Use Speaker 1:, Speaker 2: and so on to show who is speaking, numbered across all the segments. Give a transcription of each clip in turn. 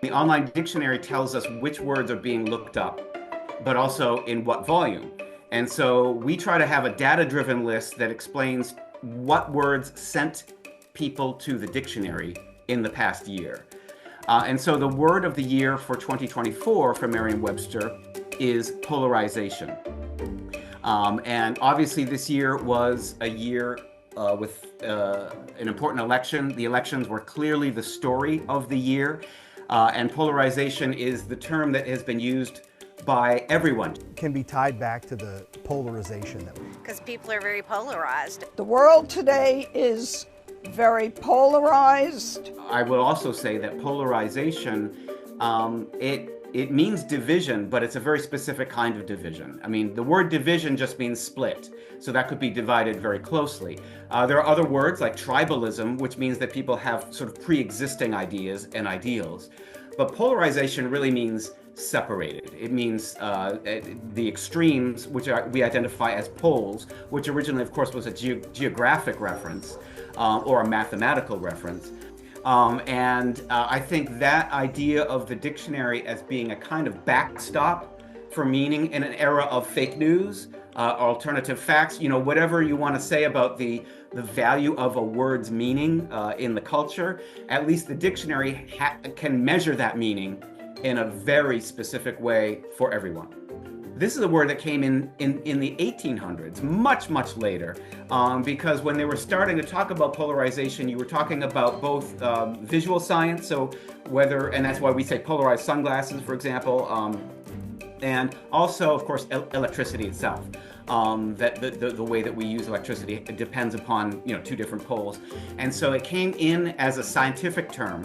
Speaker 1: The online dictionary tells us which words are being looked up, but also in what volume. And so we try to have a data-driven list that explains what words sent people to the dictionary in the past year. And so the word of the year for 2024 for Merriam-Webster is polarization. And obviously this year was a year with an important election. The elections were clearly the story of the year. And polarization is the term that has been used by everyone.
Speaker 2: Can be tied back to the polarization that we...
Speaker 3: Because people are very polarized.
Speaker 4: The world today is very polarized.
Speaker 1: I will also say that polarization, it means division, but it's a very specific kind of division. I mean, the word division just means split, so that could be divided very closely. There are other words like tribalism, which means that people have sort of pre-existing ideas and ideals. But polarization really means separated. It means the extremes, which we identify as poles, which originally, of course, was a geographic reference or a mathematical reference. I think that idea of the dictionary as being a kind of backstop for meaning in an era of fake news, alternative facts, you know, whatever you want to say about the value of a word's meaning in the culture, at least the dictionary can measure that meaning in a very specific way for everyone. This is a word that came in the 1800s, much later, because when they were starting to talk about polarization, you were talking about both visual science, so whether, and that's why we say polarized sunglasses, for example, and also, of course, electricity itself. That the way that we use electricity depends upon, you know, two different poles. And so it came in as a scientific term.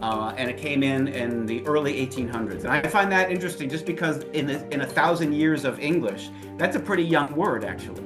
Speaker 1: And it came in the early 1800s. And I find that interesting just because in 1,000 years of English, that's a pretty young word, actually.